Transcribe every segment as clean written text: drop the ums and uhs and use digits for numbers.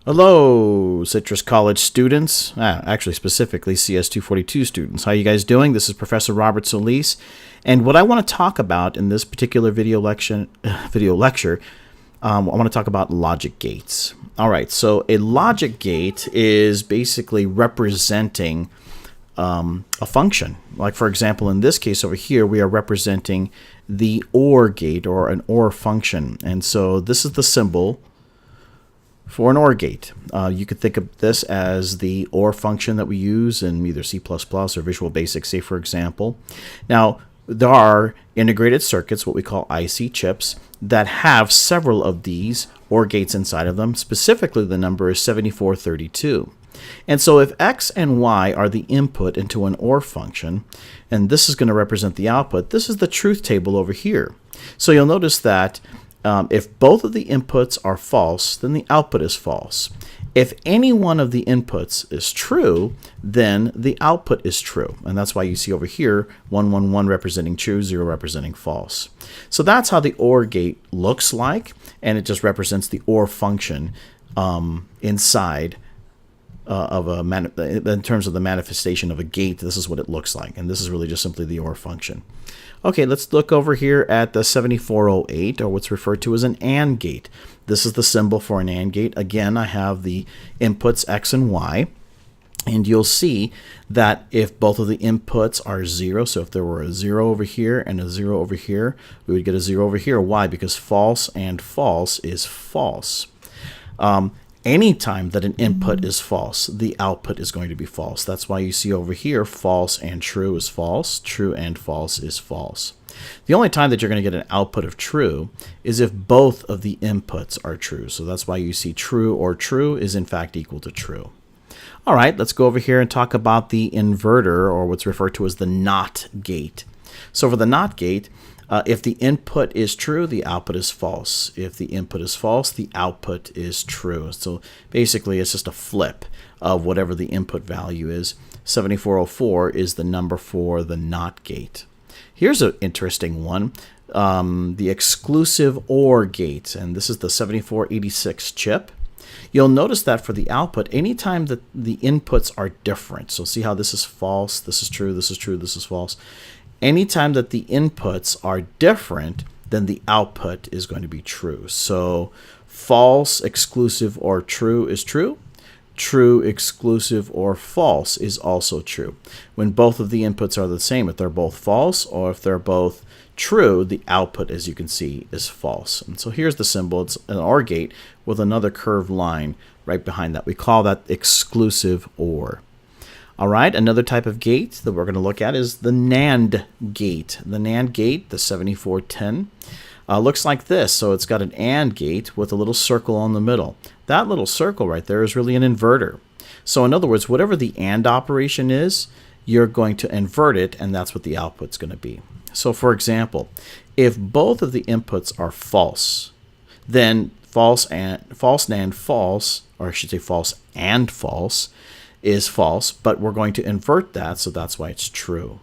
Hello, Citrus College students, actually specifically CS242 students. How are you guys doing? This is Professor Robert Solis, and what I want to talk about in this particular video lecture, I want to talk about logic gates. All right, so a logic gate is basically representing a function. Like, for example, in this case over here, we are representing the OR gate, or an OR function. And so this is the symbol for an OR gate. You could think of this as the OR function that we use in either C++ or Visual Basic, say, for example. Now, there are integrated circuits, what we call IC chips, that have several of these OR gates inside of them. Specifically, the number is 7432. And so if X and Y are the input into an OR function, and this is going to represent the output, this is the truth table over here. So you'll notice that if both of the inputs are false, then the output is false. If any one of the inputs is true, then the output is true. And that's why you see over here 1, 1, 1 representing true, 0 representing false. So that's how the OR gate looks like, and it just represents the OR function inside in terms of the manifestation of a gate. This is what it looks like, and this is really just simply the OR function. Okay, let's look over here at the 7408, or what's referred to as an AND gate. This is the symbol for an AND gate. Again, I have the inputs X and Y, and you'll see that if both of the inputs are 0, so if there were a 0 over here and a 0 over here, we would get a 0 over here. Why? Because false and false is false. Anytime that an input is false, the output is going to be false. That's why you see over here false and true is false, true and false is false. The only time that you're going to get an output of true is if both of the inputs are true. So that's why you see true or true is in fact equal to true. All right, let's go over here and talk about the inverter, or what's referred to as the NOT gate. So for the NOT gate, if the input is true, the output is false. If the input is false, the output is true. So basically, it's just a flip of whatever the input value is. 7404 is the number for the NOT gate. Here's an interesting one, the exclusive OR gate, and this is the 7486 chip. You'll notice that for the output, anytime that the inputs are different, so see how this is false, this is true, this is true, this is false. Anytime that the inputs are different, then the output is going to be true. So false, exclusive, or true is true. True, exclusive, or false is also true. When both of the inputs are the same, if they're both false or if they're both true, the output, as you can see, is false. And so here's the symbol. It's an OR gate with another curved line right behind that. We call that exclusive OR. All right, another type of gate that we're going to look at is the NAND gate. The NAND gate, the 7410, looks like this. So it's got an AND gate with a little circle on the middle. That little circle right there is really an inverter. So in other words, whatever the AND operation is, you're going to invert it, and that's what the output's going to be. So for example, if both of the inputs are false, then false NAND false, or I should say false and false, is false, but we're going to invert that, so that's why it's true.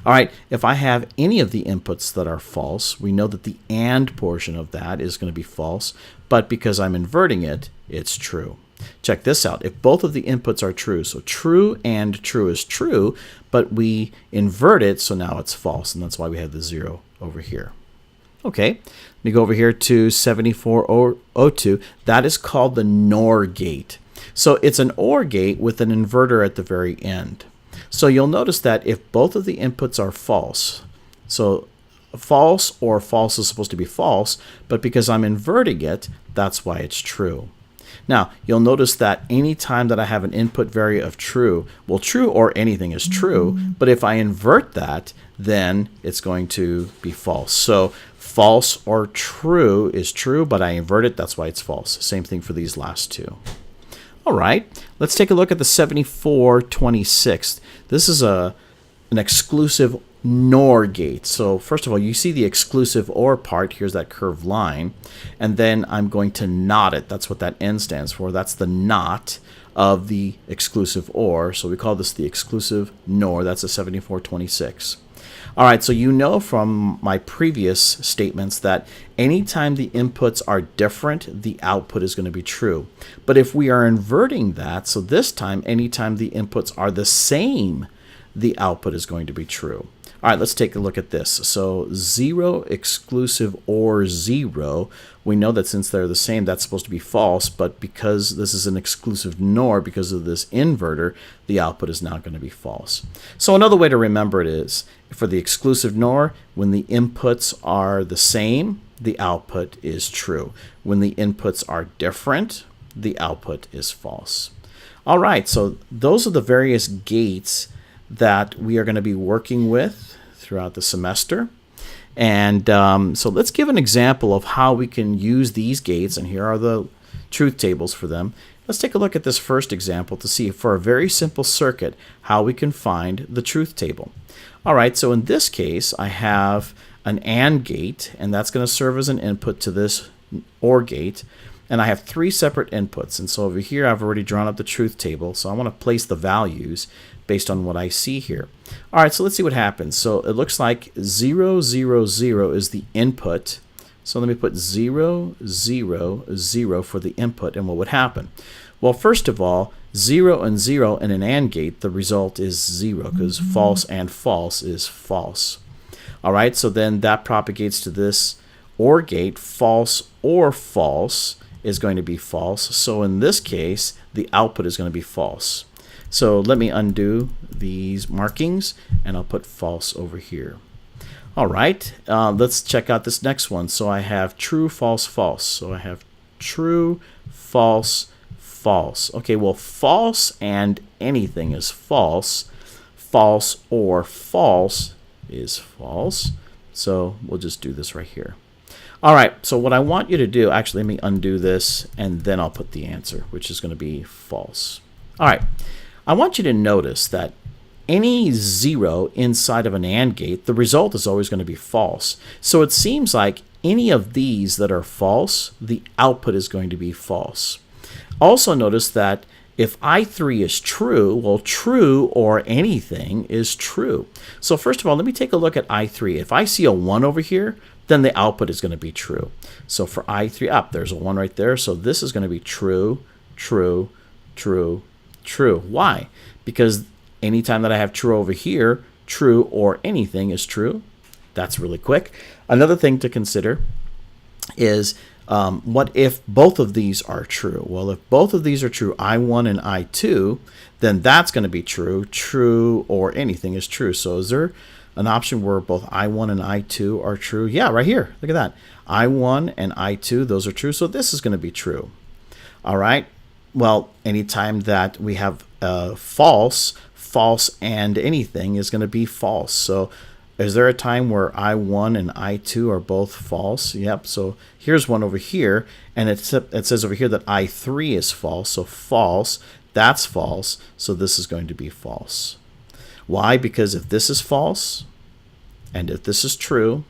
All right, if I have any of the inputs that are false, we know that the AND portion of that is going to be false, but because I'm inverting it, it's true. Check this out. If both of the inputs are true, so true and true is true, but we invert it, so now it's false, and that's why we have the 0 over here. Okay, let me go over here to 7402. That is called the NOR gate. So it's an OR gate with an inverter at the very end. So you'll notice that if both of the inputs are false, so false or false is supposed to be false, but because I'm inverting it, that's why it's true. Now, you'll notice that any time that I have an input value of true, well, true or anything is true, but if I invert that, then it's going to be false. So false or true is true, but I invert it, that's why it's false. Same thing for these last two. All right, let's take a look at the 7426. This is an exclusive NOR gate. So first of all, you see the exclusive OR part. Here's that curved line. And then I'm going to NOT it. That's what that N stands for. That's the NOT of the exclusive OR. So we call this the exclusive NOR. That's a 7426. All right, so you know from my previous statements that anytime the inputs are different, the output is going to be true. But if we are inverting that, so this time, anytime the inputs are the same, the output is going to be true. All right, let's take a look at this. So 0 exclusive OR 0, we know that since they're the same, that's supposed to be false, but because this is an exclusive NOR, because of this inverter, the output is now going to be false. So another way to remember it is, for the exclusive NOR, when the inputs are the same, the output is true. When the inputs are different, the output is false. All right, so those are the various gates that we are going to be working with throughout the semester. And so let's give an example of how we can use these gates, and here are the truth tables for them. Let's take a look at this first example to see, for a very simple circuit, how we can find the truth table. All right, so in this case, I have an AND gate, and that's going to serve as an input to this OR gate. And I have 3 separate inputs. And so over here, I've already drawn up the truth table. So I want to place the values based on what I see here. All right, so let's see what happens. So it looks like 0, 0, 0 is the input. So let me put 0, 0, 0 for the input, and what would happen? Well, first of all, 0 and 0 in an AND gate, the result is 0, because false and false is false. All right, so then that propagates to this OR gate. False or false is going to be false. So in this case, the output is going to be false. So let me undo these markings, and I'll put false over here. All right, let's check out this next one. So I have true, false, false. So I have true, false, false. Okay, well, false and anything is false. False or false is false. So we'll just do this right here. All right, so what I want you to do, actually, let me undo this, and then I'll put the answer, which is going to be false. All right, I want you to notice that any 0 inside of an AND gate, the result is always going to be false. So it seems like any of these that are false, the output is going to be false. Also notice that if I3 is true, well, true or anything is true. So first of all, let me take a look at I3. If I see a 1 over here, then the output is going to be true. So for I3 there's a 1 right there. So this is going to be true, true, true, true. Why? Because anytime that I have true over here, true or anything is true. That's really quick. Another thing to consider is what if both of these are true? Well, if both of these are true, I1 and I2, then that's going to be true. True or anything is true. So is there an option where both I1 and I2 are true? Yeah, right here. Look at that. I1 and I2, those are true. So this is going to be true. All right. Well, anytime that we have false, false and anything is going to be false. So is there a time where I1 and I2 are both false? Yep. So here's one over here, and it says over here that I3 is false. So false, that's false. So this is going to be false. Why? Because if this is false, and if this is true,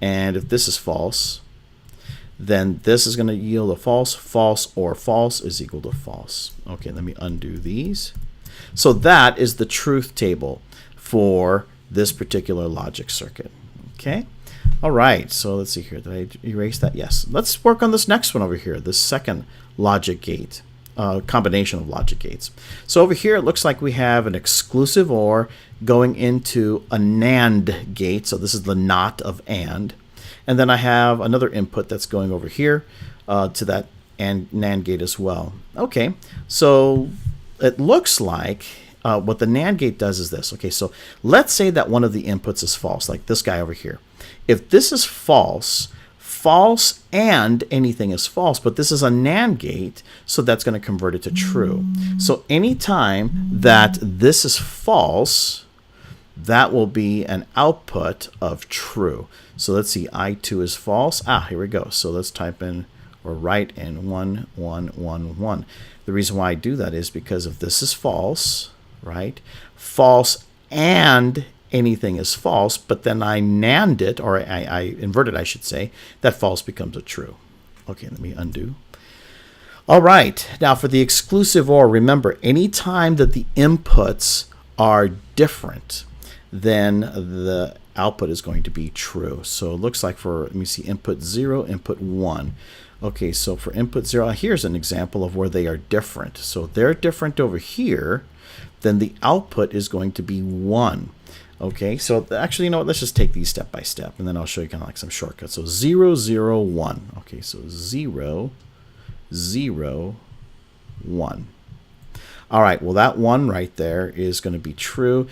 and if this is false, then this is going to yield a false. False or false is equal to false. Okay, let me undo these. So that is the truth table for this particular logic circuit. Okay. All right. So let's see here. Did I erase that? Yes. Let's work on this next one over here, this second logic gate, combination of logic gates. So over here, it looks like we have an exclusive OR going into a NAND gate. So this is the NOT of AND. And then I have another input that's going over here to that NAND gate as well. Okay. So it looks like what the NAND gate does is this. Okay, so let's say that one of the inputs is false, like this guy over here. If this is false, false and anything is false, but this is a NAND gate, so that's going to convert it to true. So anytime that this is false, that will be an output of true. So let's see, I2 is false. Here we go. So let's type in or write in 1, 1, 1, 1. The reason why I do that is because if this is false, right? False and anything is false, but then I NAND it, or I invert it, I should say, that false becomes a true. Okay, let me undo. All right, now for the exclusive OR, remember, anytime that the inputs are different, then the output is going to be true. So it looks like for, let me see, input 0, input 1. Okay, so for input 0, here's an example of where they are different. So they're different over here, then the output is going to be 1. Okay, so actually, you know what, let's just take these step by step, and then I'll show you kind of like some shortcuts. So 0, 0, 1. Okay, so 0, 0, 1. All right, well, that 1 right there is going to be true.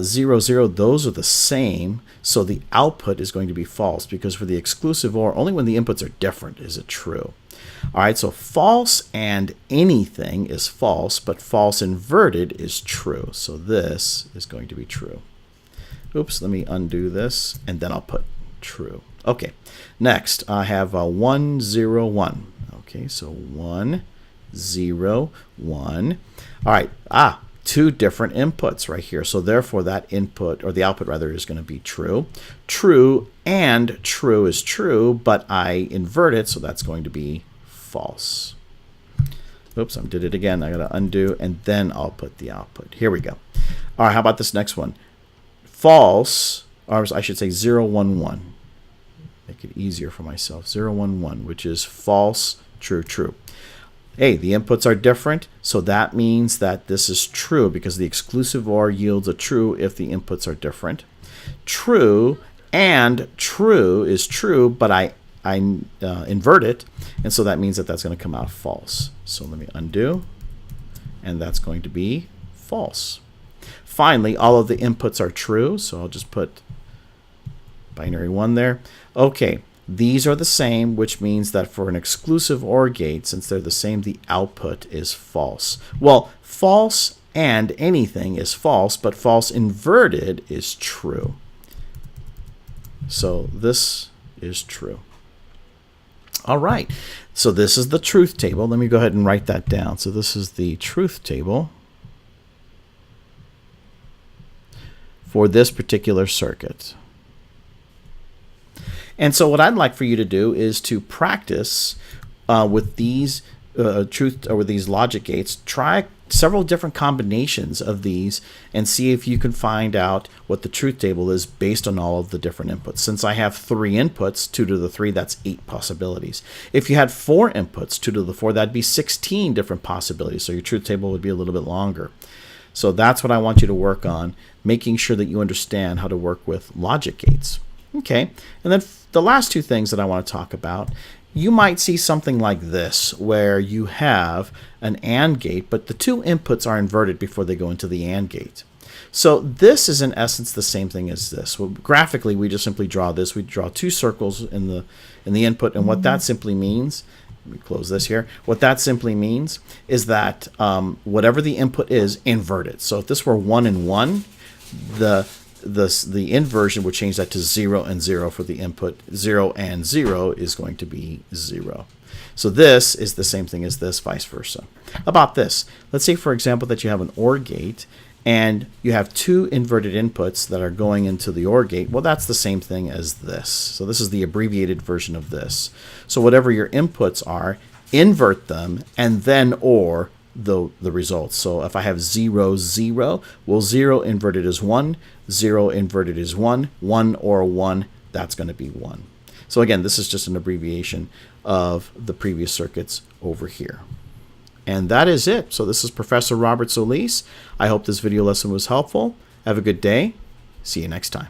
0, 0, those are the same, so the output is going to be false, because for the exclusive OR, only when the inputs are different is it true. All right, so false and anything is false, but false inverted is true. So this is going to be true. Oops, let me undo this, and then I'll put true. Okay, next I have 1, 0, 1. Okay, so 1, 0, 1. All right, two different inputs right here. So therefore that input, or the output rather, is going to be true. True and true is true, but I invert it, so that's going to be false. Oops, I did it again. I got to undo, and then I'll put the output. Here we go. All right, how about this next one? False, or I should say 0, 1, 1. Make it easier for myself. 0, 1, 1, which is false, true, true. Hey, the inputs are different, so that means that this is true because the exclusive OR yields a true if the inputs are different. True and true is true, but I invert it, and so that means that that's going to come out false. So let me undo, and that's going to be false. Finally, all of the inputs are true, so I'll just put binary 1 there. Okay, these are the same, which means that for an exclusive OR gate, since they're the same, the output is false. Well, false and anything is false, but false inverted is true. So this is true. All right, so this is the truth table. Let me go ahead and write that down. So this is the truth table for this particular circuit. And so what I'd like for you to do is to practice with these with these logic gates. Try several different combinations of these and see if you can find out what the truth table is based on all of the different inputs. Since I have 3 inputs, 2 to the 3, that's 8 possibilities. If you had 4 inputs, 2 to the 4, that'd be 16 different possibilities. So your truth table would be a little bit longer. So that's what I want you to work on, making sure that you understand how to work with logic gates. Okay, and then the last 2 things that I want to talk about, you might see something like this, where you have an AND gate, but the 2 inputs are inverted before they go into the AND gate. So this is in essence the same thing as this. Well, graphically, we just simply draw this. We draw 2 circles in the input, and what that simply means, let me close this here. What that simply means is that whatever the input is, invert it. So if this were 1 and 1, the inversion would change that to 0 and 0 for the input. 0 and 0 is going to be 0. So this is the same thing as this, vice versa. About this, let's say, for example, that you have an OR gate and you have 2 inverted inputs that are going into the OR gate. Well, that's the same thing as this. So this is the abbreviated version of this. So whatever your inputs are, invert them and then OR the results. So if I have 0, 0, well, 0 inverted is 1, 0 inverted is 1, 1 or 1, that's going to be 1. So again, this is just an abbreviation of the previous circuits over here. And that is it. So this is Professor Robert Solis. I hope this video lesson was helpful. Have a good day. See you next time.